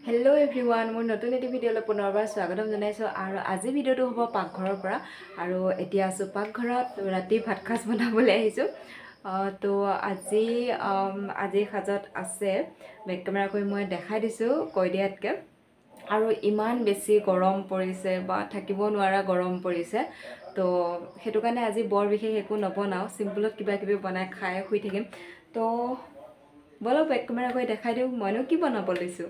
Hello everyone, মোৰ নতুন এটি ভিডিঅ'লৈ পুনৰবাৰ স্বাগতম জনাইছো আৰু আজি ভিডিঅ'টো হ'ব পাকঘৰৰ পৰা আৰু এতিয়া আছো পাকঘৰত ৰাতি ভাত খাজ বনাবলৈ আহিছো তো আজি খাজত আছে বেক কেমেৰা কৰি মই দেখাই দিছো কৈ দিয়াতকে আৰু ইমান বেছি গৰম পৰিছে বা থাকিব নোৱাৰা গৰম পৰিছে তো হেতু কাৰণে আজি বৰ বিশেষ একো নবনাও সিম্পলত কিবা কিবি বনাই খাই শুই থাকিম তো বলো বেক কেমেৰা কৰি দেখাই দিও মইনো কি বনাব লৈছো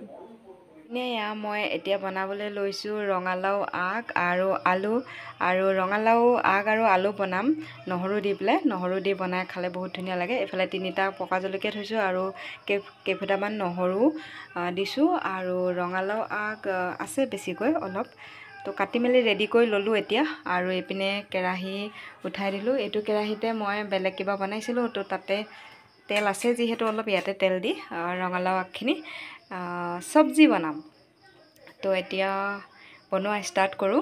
মই এতিয়া বনাবলৈ লৈছো ৰঙালাও আগ আৰু আলু আৰু ৰঙালাও আগ আৰু আলু বনাম নহৰু দি পেলাই নহৰু দি বনাই খালে বহুত ধুনীয়া লাগে এফালে তিনিটা পকা জলকীয়া থৈছো আৰু কেইফুটামান নহৰু দিছো আৰু ৰঙালাও আগ আছে বেছিকৈ অলপ তো কাটি মেলি ৰেডি কৰি ললো এতিয়া আৰু এপিনে কেৰাহী উঠাই দিলো এইটো কেৰাহীতে মই বেলেগ কিবা বনাইছিলো তো তাতে তেল আছে যিহেতু অলপ ইয়াতে তেল দি ৰঙালাও আগখিনি সবজি বনাম তো এতিয়া বনোৱা স্টাৰ্ট কৰো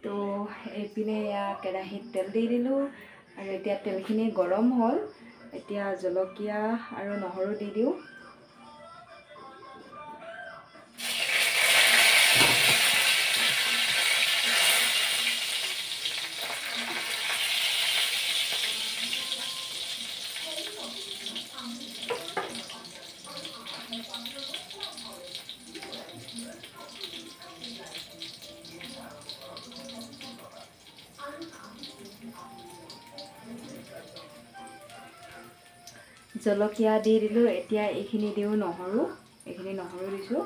তো এপিনে কেৰাহীত তেল দি দিলো আৰু এতিয়া তেলখিনি গৰম হ'ল এতিয়া জলকীয়া আৰু নহৰু দি দিও জলকীয়া দি দিলো এতিয়া এইখিনি দিও নহৰু এইখিনি নহৰু দিছো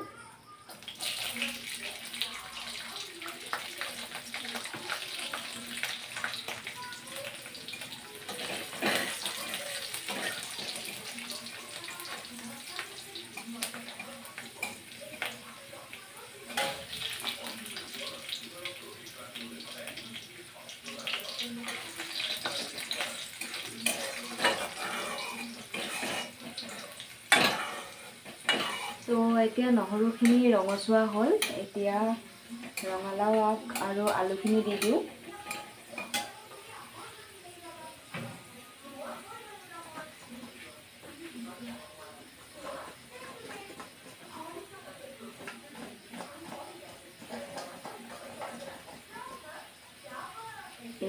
তো এতিয়া নহৰুখিনি ৰঙচুৱা হ'ল এতিয়া ৰঙালাও আগ আৰু আলুখিনি দি দিও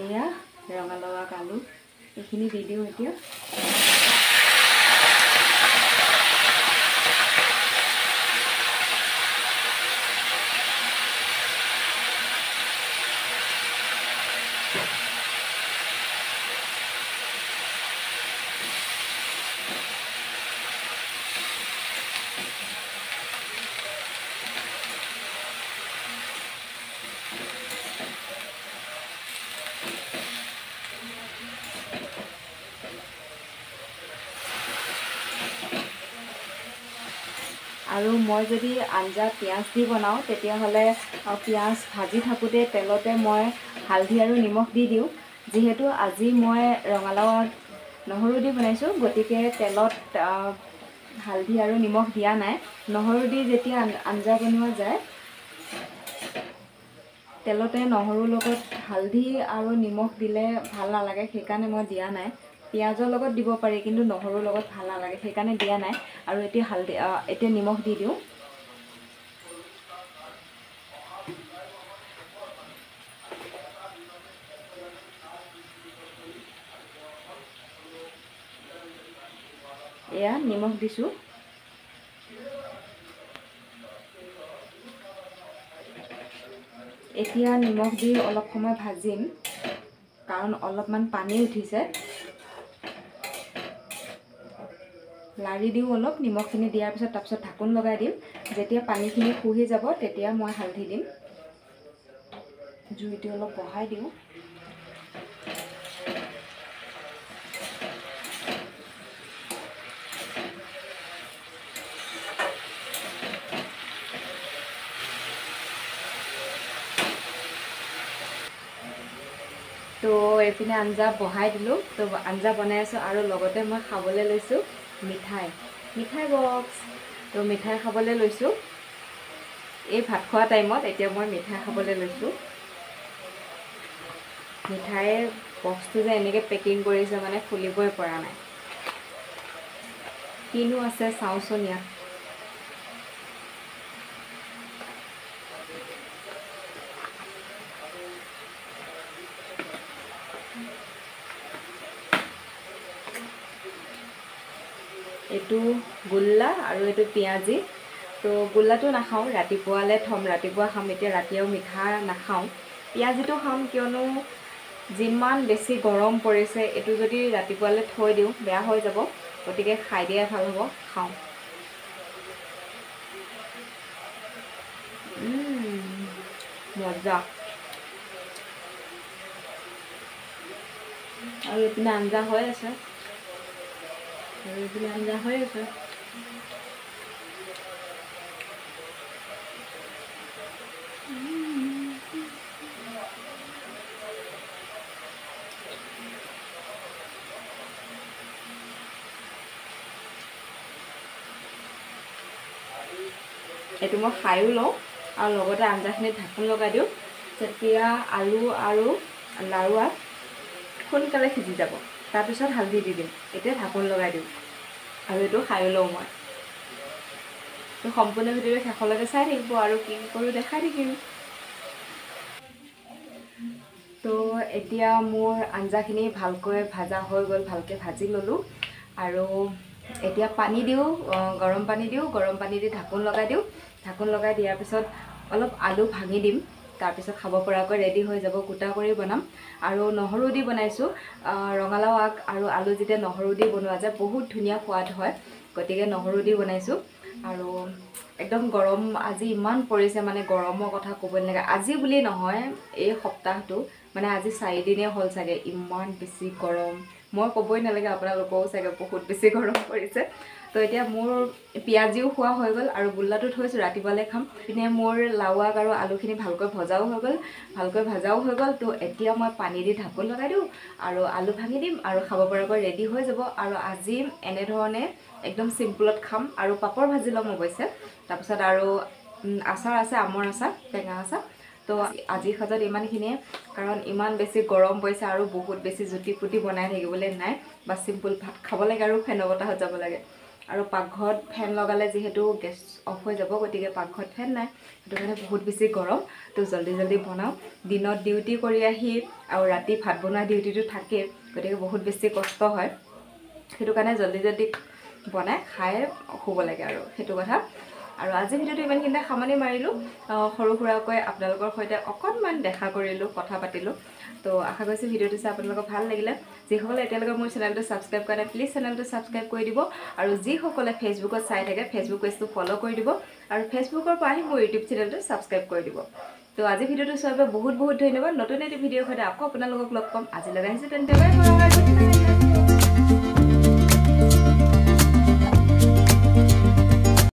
এয়া ৰঙালাও আগ আলু এইখিনি দি দিও এতিয়া আৰু মই যদি আঞ্জা পিয়াজ দি বনাও তেতিয়া হলে পিয়াজ ভাজি থাকোতে তেলতে মই হালধি আৰু নিমখ দি দিও যেহেতু আজি মই ৰঙালাও নহৰু দি বনাইছো গতিকে তেলত হালধি আৰু নিমখ দিয়া নাই নহৰু দি যেতিয়া আঞ্জা বনোৱা যায় তেলতে নহৰুৰ লগত হালধি আৰু নিমখ দিলে ভাল নালাগে সেইকাৰণে মই দিয়া নাই পিয়াজৰ লগত দিব পাৰি কিন্তু নহৰুৰ লগত ভাল নালাগে সেইকাৰণে দিয়া নাই আৰু এতিয়া হালধি এতিয়া নিমখ দি দিও এয়া নিমখ দিছো এতিয়া নিমখ দি অলপ সময় ভাজিম কাৰণ অলপমান পানী উঠিছে লাৰি দিও অলপ নিমখখিনি দিয়াৰ পিছত তাৰপিছত ঢাকন লগাই দিম যেতিয়া পানীখিনি শুহি যাব তেতিয়া মই হালধি দিম জুইটো অলপ বঢ়াই দিও তো এপিনে আঞ্জা বহাই দিলো তো আঞ্জা বনাই আছো আৰু লগতে মই খাবলৈ লৈছো মিঠাই বক্স তো মিঠাই খাবলৈ লৈছো এই ভাত খোৱা টাইমত এতিয়া মই মিঠাই খাবলৈ লৈছো মিঠাই বক্সটো যে এনেকৈ পেকিং কৰিছে মানে খুলিবই পৰা নাই কিনো আছে চাওঁচোন ইয়াত এইটো গোল্লা আৰু এইটো পিঁয়াজি তো গোল্লাটো নাখাওঁ ৰাতিপুৱালৈ থ'ম ৰাতিপুৱা খাম এতিয়া ৰাতিও মিঠা নাখাওঁ পিঁয়াজিটো খাম কিয়নো যিমান বেছি গৰম পৰিছে এইটো যদি ৰাতিপুৱালৈ থৈ দিওঁ বেয়া হৈ যাব গতিকে খাই দিয়াই ভাল হ'ব খাওঁ মজা আৰু এইপিনে আঞ্জা হৈ আছে এইটো মই খায়ো লওঁ আৰু লগতে আঞ্জাখিনিত ঢাকোন লগাই দিওঁ তেতিয়া আলু আৰু লাৰুৱা সোনকালে সিজি যাব তাৰপিছত হালধি দি দিম এতিয়া ঢাকোন লগাই দিওঁ আৰু এইটো খায়ো লওঁ মই তো সম্পূৰ্ণ ভিডিঅ'টো শেষলৈকে চাই থাকিব আৰু কি কৰোঁ দেখাই থাকিম তো এতিয়া মোৰ আঞ্জাখিনি ভালকৈ ভাজা হৈ গ'ল ভালকৈ ভাজি ল'লোঁ আৰু এতিয়া পানী দিওঁ গৰম পানী দি ঢাকোন লগাই দিওঁ ঢাকোন লগাই দিয়াৰ পিছত অলপ আলু ভাঙি দিম তাৰপিছত খাব পৰাকৈ ৰেডি হৈ যাব গোটা কৰি বনাম আৰু নহৰু দি বনাইছোঁ ৰঙালাও আগ আৰু আলু যেতিয়া নহৰু দি বনোৱা যায় বহুত ধুনীয়া সোৱাদ হয় গতিকে নহৰু দি বনাইছোঁ আৰু একদম গৰম আজি ইমান পৰিছে মানে গৰমৰ কথা ক'ব নালাগে আজি বুলি নহয় এই সপ্তাহটো মানে আজি 4 দিনে হ'ল চাগে ইমান বেছি গৰম মই ক'বই নালাগে আপোনালোকেও চাগে বহুত বেছি গৰম পৰিছে তো এতিয়া মোৰ পিঁয়াজিও খোৱা হৈ গ'ল আৰু গোল্লাটো থৈছোঁ ৰাতিপুৱালৈ খাম পিনে মোৰ লাও আগ আৰু আলুখিনি ভালকৈ ভাজাও হৈ গ'ল তো এতিয়া মই পানী দি ঢাকোন লগাই দিওঁ আৰু আলু ভাঙি দিম আৰু খাব পৰাকৈ ৰেডি হৈ যাব আৰু আজি এনেধৰণে একদম চিম্পুলত খাম আৰু পাপৰ ভাজি ল'ম অৱশ্যে তাৰপিছত আৰু আচাৰ আছে আমৰ আচাৰ টেঙা আচাৰ তো আজিৰ সাজত ইমানখিনিয়ে কাৰণ ইমান বেছি গৰম পৰিছে আৰু বহুত বেছি জুতি পুতি বনাই থাকিবলৈ নাই বা চিম্পুল ভাত খাব লাগে আৰু ফেনৰ বতাহত যাব লাগে আৰু পাকঘৰত ফেন লগালে যিহেতু গেছ অফ হৈ যাব গতিকে পাকঘৰত ফেন নাই সেইটো কাৰণে বহুত বেছি গৰম তো জলদি বনাওঁ দিনত ডিউটি কৰি আহি আৰু ৰাতি ভাত বনোৱা ডিউটিটো থাকে গতিকে বহুত বেছি কষ্ট হয় সেইটো কাৰণে জলদি বনাই খাই শুব লাগে আৰু সেইটো কথা আৰু আজি ভিডিঅ'টো ইমানখিনিতে সামৰণি মাৰিলোঁ সৰু সুৰাকৈ আপোনালোকৰ সৈতে অকণমান দেখা কৰিলোঁ কথা পাতিলোঁ তো আশা কৰিছোঁ ভিডিঅ'টো চাই আপোনালোকৰ ভাল লাগিলে যিসকলে এতিয়ালৈকে মোৰ চেনেলটো ছাবস্ক্ৰাইব কৰা নাই প্লিজ চেনেলটো ছাবস্ক্ৰাইব কৰি দিব আৰু যিসকলে ফেচবুকত চাই থাকে ফেচবুক পেজটো ফ'ল' কৰি দিব আৰু ফেচবুকৰ পৰা আহি মোৰ ইউটিউব চেনেলটো ছাবস্ক্ৰাইব কৰি দিব তো আজি ভিডিঅ'টো চোৱাৰ বাবে বহুত ধন্যবাদ নতুন এটি ভিডিঅ'ৰ সৈতে আকৌ আপোনালোকক লগ পাম আজিলৈ আহিছোঁ তেন্তে বাই বাই